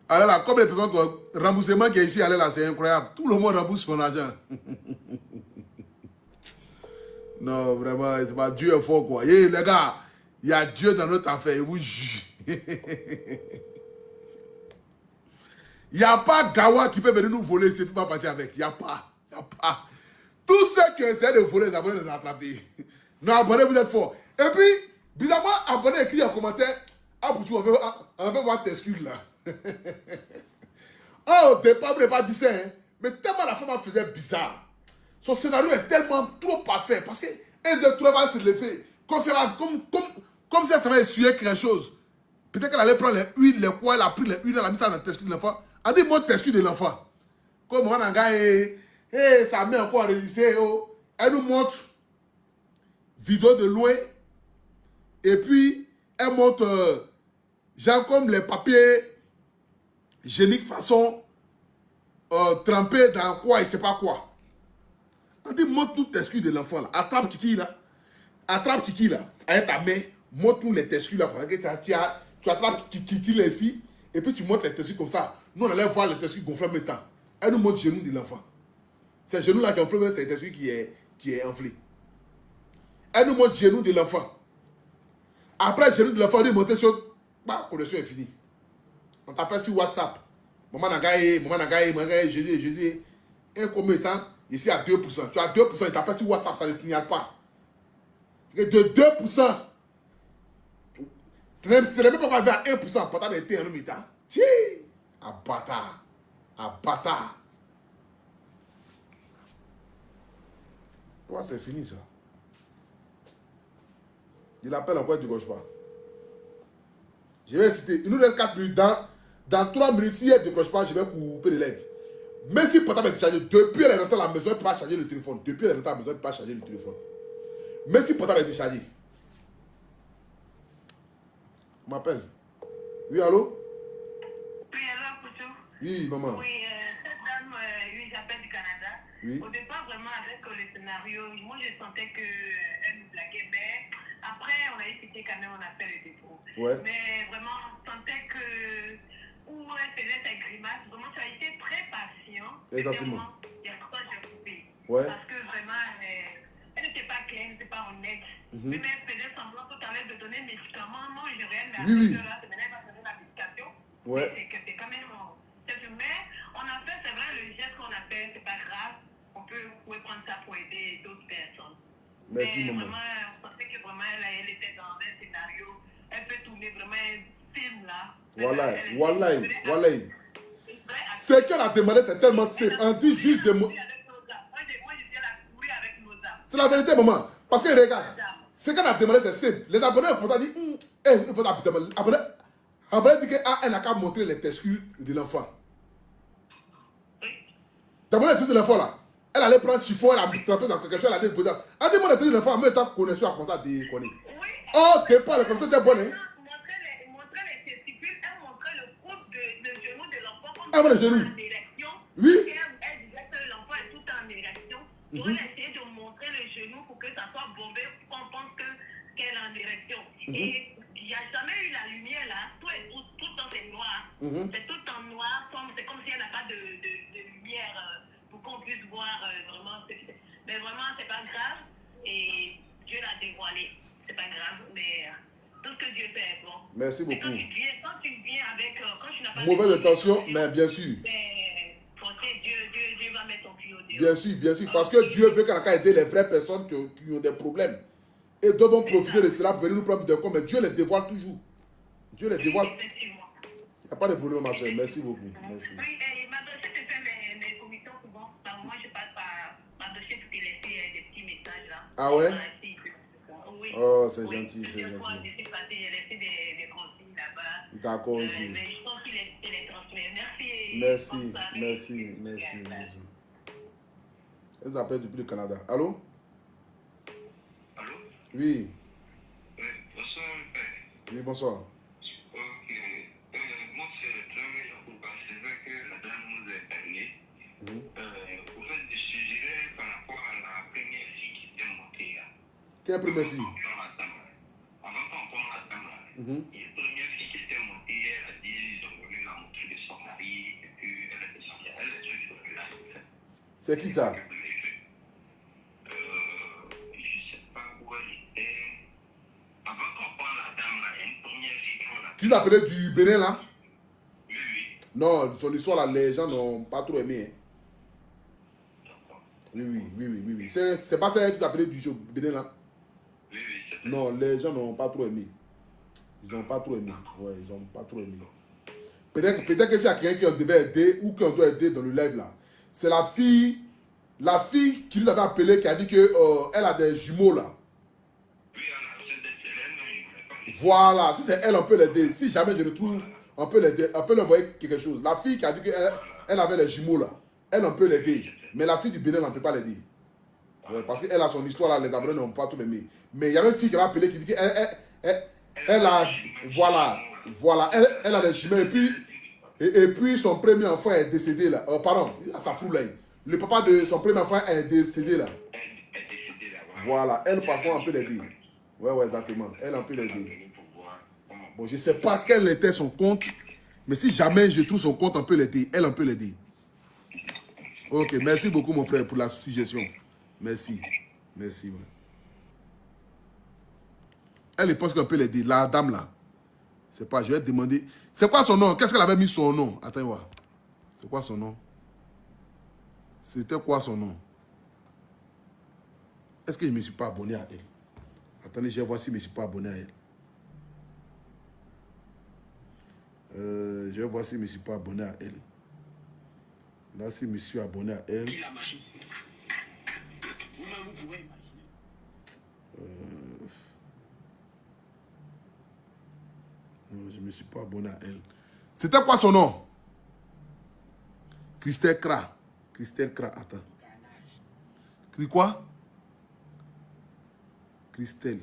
Alors là, comme les personnes, remboursement qui est ici, là, c'est incroyable. Tout le monde rembourse son argent. Non, vraiment, c'est pas Dieu est fort, quoi. Et les gars, il y a Dieu dans notre affaire, il vous juge. Il n'y a pas Gawa qui peut venir nous voler si tu vas partir avec. Il n'y a pas. Il n'y a pas. Tous ceux qui essaient de voler, les abonnés les attraper. Non, abonnés, vous êtes forts. Et puis, bizarrement, abonnés écrit en commentaire, ah, pour tu, on veut voir tes excuses là. Oh, au départ, vous n'avez pas dit ça, hein. Mais tellement la femme faisait bizarre. Son scénario est tellement trop parfait. Parce que 1, 2, 3 va se lever. Comme si ça va essuyer quelque chose. Peut-être qu'elle allait prendre les huiles, les poils, elle a pris les huiles, elle a mis ça dans le testicule de l'enfant. Elle dit, mon testicule de l'enfant. Comme on a un gars, ça met encore enregistré. Oh. Elle nous montre vidéo de loin. Et puis, elle montre, genre comme les papiers hygiéniques façon trempés dans quoi, il ne sait pas quoi. Elle dit, montre-nous testicule de l'enfant là. Attrape Kiki là. Attrape Kiki là. Avec ta main, montre-nous les testicules là. Tu attrapes Kiki là ici. Et puis tu montres les testicules comme ça. Nous on allait voir les testicules gonflés en même temps. Elle nous montre le genou de l'enfant. C'est le genou là qui est enflé, c'est le testicule qui est enflé. Elle nous montre le genou de l'enfant. Après le genou de l'enfant, elle nous montre les choses. Bah, connexion est finie. On t'appelle sur WhatsApp. Maman Nagaye, jeudi. Un combien de temps? Ici à 2%. Tu as 2%, il t'appelle sur WhatsApp, ça ne signale pas. Et de 2%. Ce n'est même pas arrivé à 1%. Pourtant, il était en mi-temps. Tiens! À bâtard. À bâtard. Toi, c'est fini ça. Il appelle encore, tu ne gauche pas. Je vais citer. Il nous reste 4 minutes. Dans 3 minutes, si elle ne décroche pas, je vais couper les lèvres. Mais si le portable est chargé, depuis elle est rentrée à la maison, elle ne peut pas charger le téléphone. Depuis elle est rentrée à la maison, elle ne peut pas charger le téléphone. Mais si le portable est déchargé. On m'appelle. Oui, allô? Oui, alors, Poutou. Oui, maman. Oui, cette dame, oui, j'appelle du Canada. Oui. Au départ, vraiment, avec le scénario, moi, je sentais qu'elle nous blaguait, mais après, on a essayé quand même, on a fait le défaut. Ouais. Mais vraiment, on sentait que, où elle faisait ses grimaces, vraiment, tu as été très patient. Exactement. Il y a quoi j'ai coupé. Ouais. Parce que vraiment, elle n'était pas claire, elle n'était pas honnête. Mais elle faisait semblant tout à l'heure de donner des médicaments. Moi, je regarde la Oui. là, c'est maintenant elle va donner la médication. Ouais. C'est quand même. Mais on a fait, c'est vrai, le geste qu'on a fait, c'est pas grave. On peut prendre ça pour aider d'autres personnes. Merci, mais maman. Vraiment, on sentait que vraiment, elle était dans un scénario. Elle peut tourner vraiment un film là. Wallahi. Ce qu'elle a demandé, c'est tellement simple. On dit juste des mots. Moi, je dis la courir avec nos âmes. C'est la vérité, maman. Parce que regarde, ce qu'elle a demandé, c'est simple. Les abonnés ont pourtant dit, il faut abonner. Abonné dit qu'elle n'a qu'à montrer les testicules de l'enfant. D'abord, les testicules de l'enfant là. Elle allait prendre chiffon, elle a trempé dans quelque chose, elle a dit, elle a dit, moi, les testicules de l'enfant, en même temps, connexion à commencer à déconner. Oh, départ, le concept était bon, hein. Montrer les testicules, elle montrait le groupe de genoux de l'enfant comme Ah, les genoux. en érection. Oui. Elle disait que l'enfant est tout en érection. Donc, elle a essayé de montrer le genou pour que ça soit bombé, pour qu'on pense qu'elle est en érection. Et il n'y a jamais eu la lumière là. Tout le temps c'est noir. C'est tout en noir. C'est comme si elle n'a pas de lumière pour qu'on puisse voir vraiment. Mais vraiment, c'est pas grave. Et Dieu l'a dévoilé. C'est pas grave. Mais Tout ce que Dieu fait est bon. Merci Mais beaucoup. quand tu viens avec, quand tu n'as pas Mauvaise intention, mais bien sûr. Dieu va mettre ton pied au dehors. Bien sûr, parce que Dieu veut qu'on aider les vraies personnes qui ont des problèmes. Et d'autres vont profiter de cela pour venir nous prendre des comptes, mais Dieu les dévoile toujours. Dieu les dévoile. Effectivement. Il n'y a pas de problème, ma soeur. Merci beaucoup. Merci. Oui, ma dossier, c'est fait mes commissions souvent. Moi, je passe par ma dossier pour te laisser des petits messages là. Ah ouais? Oui. Oh, c'est Oui. gentil, c'est Plusieurs fois, gentil. je suis passée, j'ai laissé des consignes là-bas. D'accord, ok. Mais je pense qu'il les transmet. Merci. Merci, Bonne soirée. merci, merci. Elle s'appelle depuis le Canada. Allô? Allô? Oui. Oui, bonsoir. Oui, bonsoir. Ok. Moi, c'est très Yacouba. C'est vrai que la dame nous a épargné. Au fait, je suggérais par rapport à la première fille qui était montée. Quelle première fille? Avant qu'on prenne la dame, la première fille qui était montée, elle a dit ils ont volé la moto de son mari et puis elle est descendue. Elle est sur le village. C'est qui ça? Tu l'appelais du Bénin là? Oui, oui. Non, son histoire là, les gens n'ont pas trop aimé. Hein. Oui. C'est pas ça que tu appelais du Bénin là? Oui, oui. Non, les gens n'ont pas trop aimé. Ils n'ont pas trop aimé. Ouais, ils n'ont pas trop aimé. Peut-être que c'est quelqu'un qui on devait aider ou qu'on doit aider dans le live là. C'est la fille qui nous avait appelé, qui a dit que elle a des jumeaux là. Voilà, si c'est elle, on peut l'aider. Si jamais je le trouve, on peut l'aider, on peut lui envoyer quelque chose. La fille qui a dit qu'elle avait les jumeaux là, elle, on peut l'aider. Mais la fille du Bénin, on ne peut pas l'aider. Ouais, parce qu'elle a son histoire là, les Camerounais n'ont pas tout aimé. Mais il y avait une fille qui m'a appelé qui dit qu'elle a, voilà, elle a des jumeaux et puis son premier enfant est décédé là. Pardon, ça fout là. Le papa de son premier enfant est décédé là. Voilà, elle par contre on peut l'aider. Ouais, exactement. Elle on peut l'aider. Bon, je ne sais pas quel était son compte, mais si jamais je trouve son compte, on peut l'aider. Elle on peut l'aider. Ok, merci beaucoup mon frère pour la suggestion. Merci. Merci. Ouais. Elle pense qu'on peut l'aider. La dame là. C'est pas, je vais te demander. C'est quoi son nom? Qu'est-ce qu'elle avait mis son nom? Attends, voir. C'est quoi son nom? C'était quoi son nom? Est-ce que je ne me suis pas abonné à elle? Attendez, je vais voir si je ne me suis pas abonné à elle. Je vais voir si je ne me suis pas abonné à elle. Là, si je me suis abonné à elle. Non, je ne me suis pas abonné à elle. C'était quoi son nom? Christelle Kra. Christelle Kra, attends. Quoi? Christelle.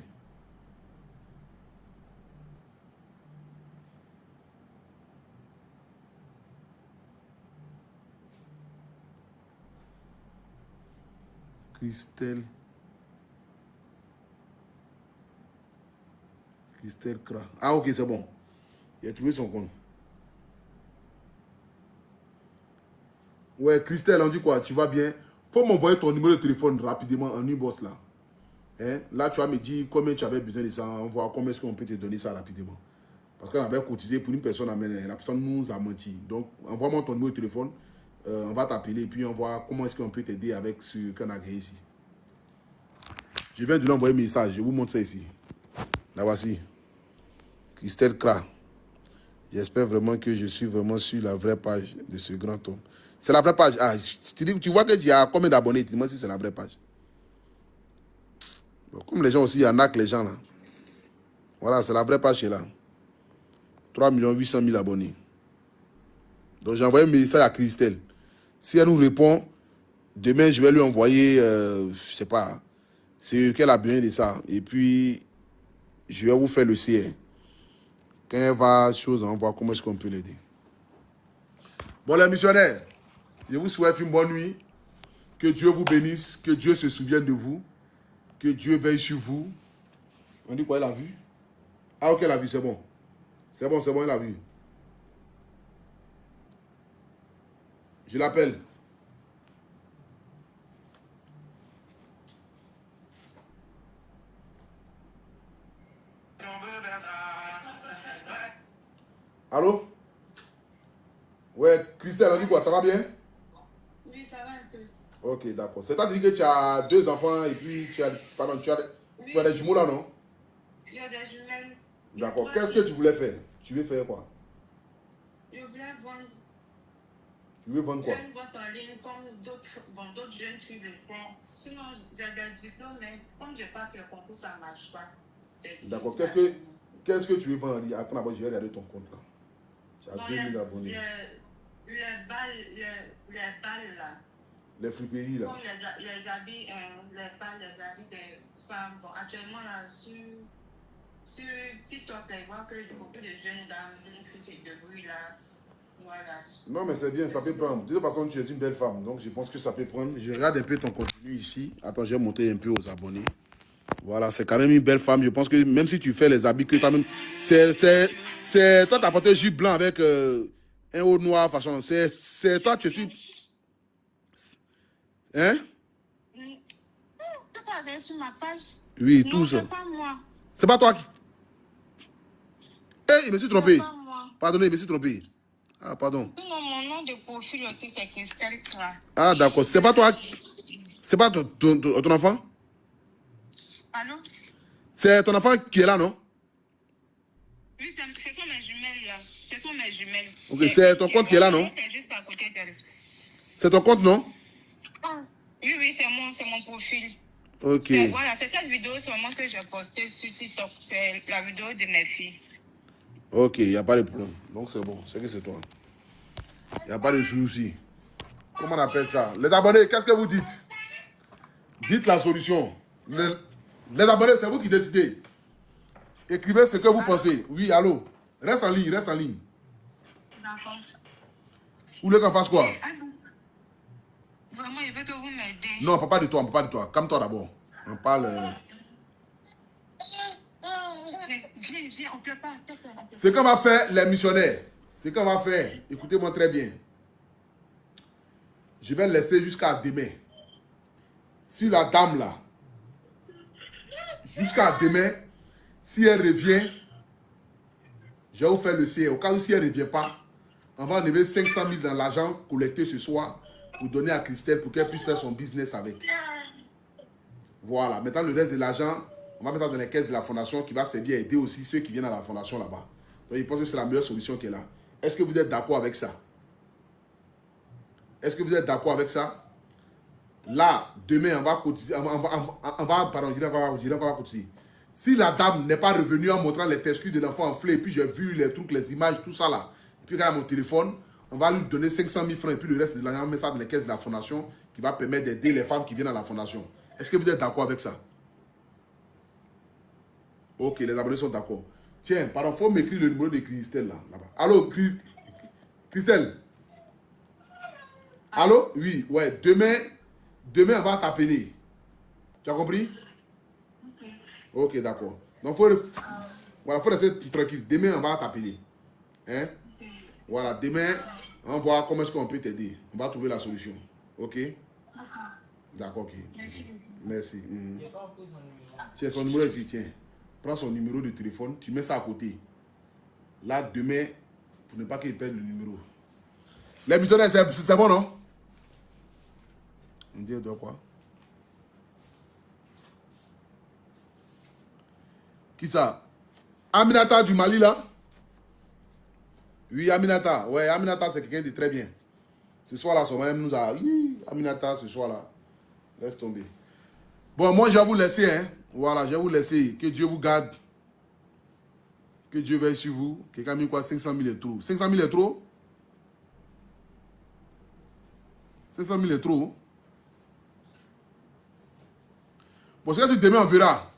Christelle Kra. Ah ok, c'est bon. Il a trouvé son compte. Ouais, Christelle, on dit quoi? Tu vas bien? Faut m'envoyer ton numéro de téléphone rapidement en inbox là. Hein? Là, tu vas me dire combien tu avais besoin de ça. On voit combien est-ce qu'on peut te donner ça rapidement. Parce qu'on avait cotisé pour une personne, la personne nous a menti. Donc, envoie-moi ton numéro de téléphone. On va t'appeler et puis on voit comment est-ce qu'on peut t'aider avec ce qu'on a créé ici. Je viens de lui envoyer un message. Je vous montre ça ici. La voici. Christelle Kra. J'espère vraiment que je suis vraiment sur la vraie page de ce grand homme. C'est la vraie page. Ah, tu vois qu'il y a combien d'abonnés? Dis-moi si c'est la vraie page. Bon, comme les gens aussi, il y en a que les gens là. Voilà, c'est la vraie page qui est là. 3 800 000 abonnés. Donc j'ai envoyé un message à Christelle. Si elle nous répond, demain je vais lui envoyer, je ne sais pas, c'est qu'elle a besoin de ça. Et puis, je vais vous faire le CR. Quand elle va chose, on va voir comment est-ce qu'on peut l'aider. Bon les missionnaires, je vous souhaite une bonne nuit. Que Dieu vous bénisse, que Dieu se souvienne de vous, que Dieu veille sur vous. On dit quoi, elle a vu? Ah ok, elle a vu, c'est bon. C'est bon, elle a vu. Je l'appelle. Allô? Ouais, Christelle, on dit quoi? Ça va bien? Oui, ça va un peu. Ok, d'accord. C'est-à-dire que tu as 2 enfants et puis tu as, pardon, tu as des jumeaux là, non? Il y a des jumelles. D'accord. Qu'est-ce que tu voulais faire? Tu veux faire quoi? Je voulais vendre. Tu veux vendre quoi? Faire une vente en ligne comme d'autres jeunes filles le font. Sinon, j'ai des diplômes, mais comme je passe le concours, ça ne marche pas. D'accord. Qu'est-ce que tu veux vendre en ligne? Après, je vais regarder ton compte là. Tu as 2000 abonnés. Les balles là. Les friperies là. Comme les habits, les balles, les habits des femmes. Bon, actuellement là, sur TikTok, je vois que beaucoup de jeunes dames font ces débrouilles là. Voilà. Non, mais c'est bien, ça peut prendre. De toute façon, tu es une belle femme, donc je pense que ça peut prendre. Je regarde un peu ton contenu ici. Attends, je vais monter un peu aux abonnés. Voilà, c'est quand même une belle femme. Je pense que même si tu fais les habits que toi-même, c'est toi, tu as porté un jupe blanc avec un haut noir façon. C'est toi, tu suis. Hein? Tout ça, c'est sur ma page. Oui, Non, tout ça. c'est pas moi. C'est pas toi qui. Eh, je me suis trompé. C'est pas moi. Pardonnez, je me suis trompé. Ah, pardon. Non, mon nom de profil aussi, c'est Christelle Kra. Ah, d'accord. C'est pas toi. C'est pas ton enfant? Allô? C'est ton enfant qui est là, non? Oui, ce sont mes jumelles là. Ce sont mes jumelles. Ok, c'est ton compte qui est là, non? C'est juste à côté d'elle. C'est ton compte, non? Oui, oui, c'est mon profil. Ok. Voilà, c'est cette vidéo seulement que j'ai postée sur TikTok. C'est la vidéo de mes filles. Ok, il n'y a pas de problème. Donc c'est bon, c'est que c'est toi. Il n'y a pas de souci. Comment on appelle ça? Les abonnés, qu'est-ce que vous dites? Dites la solution. Les abonnés, c'est vous qui décidez. Écrivez ce que vous pensez. Oui, allô? Reste en ligne, reste en ligne. D'accord. Vous voulez qu'on fasse quoi? Vraiment, il veut que vous m'aidez. Non, on ne parle pas de toi, on ne parle pas de toi. Calme-toi d'abord. On parle... Viens, on ne peut pas. Ce qu'on va faire, les missionnaires, ce qu'on va faire, écoutez-moi très bien. Je vais laisser jusqu'à demain. Si la dame là, jusqu'à demain, si elle revient, je vais vous faire le CR. Au cas où si elle ne revient pas, on va enlever 500 000 dans l'argent collecté ce soir pour donner à Christelle pour qu'elle puisse faire son business avec. Voilà. Maintenant, le reste de l'argent, on va mettre ça dans les caisses de la fondation qui va servir à aider aussi ceux qui viennent à la fondation là-bas. Donc, je pense que c'est la meilleure solution qui est là. Est-ce que vous êtes d'accord avec ça? Est-ce que vous êtes d'accord avec ça? Là, demain, on va cotiser. Pardon, je dirais qu'on va cotiser. Si la dame n'est pas revenue en montrant les testicules de l'enfant enflé, et puis j'ai vu les trucs, les images, tout ça là, et puis quand elle a mon téléphone, on va lui donner 500 000 francs et puis le reste de l'argent, on met ça dans les caisses de la fondation qui va permettre d'aider les femmes qui viennent à la fondation. Est-ce que vous êtes d'accord avec ça? Ok, les abonnés sont d'accord. Tiens, pardon, il faut m'écrire le numéro de Christelle là-bas. Allô, Christelle? Allô? Oui, ouais. Demain, on va t'appeler. Tu as compris? Ok, d'accord. Donc, voilà, faut rester tranquille. Demain, on va t'appeler. Hein? Voilà, demain, on va voir comment est-ce qu'on peut t'aider. On va trouver la solution. Ok? D'accord, ok. Merci. Tiens, son numéro ici, tiens. Prends son numéro de téléphone, tu mets ça à côté. Là, demain, pour ne pas qu'il perde le numéro. Les missionnaires, c'est bon, non? On dit de quoi? Qui ça? Aminata du Mali, là? Oui, Aminata. Ouais, Aminata, c'est quelqu'un de très bien. Ce soir-là, son même nous a... Aminata, ce soir-là. Laisse tomber. Bon, moi, je vais vous laisser, hein. Voilà, je vais vous laisser. Que Dieu vous garde. Que Dieu veille sur vous. Quelqu'un a mis quoi? 500 000 est trop. 500 000 est trop? 500 000 est trop. Bon, c'est que demain, on verra.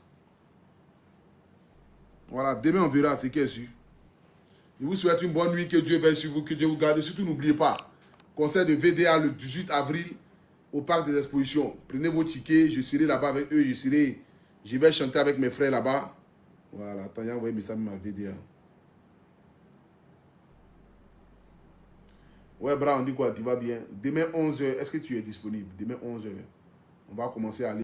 Voilà, demain, on verra ce qui est sûr. Je vous souhaite une bonne nuit. Que Dieu veille sur vous. Que Dieu vous garde. Surtout, n'oubliez pas. Concert de VDA le 18 avril au Parc des Expositions. Prenez vos tickets. Je serai là-bas avec eux. Je vais chanter avec mes frères là-bas. Voilà, attends, j'ai envoyé mes amis ma VDA. Ouais, Bra, on dit quoi? Tu vas bien? Demain 11h, est-ce que tu es disponible? Demain 11h, on va commencer à aller.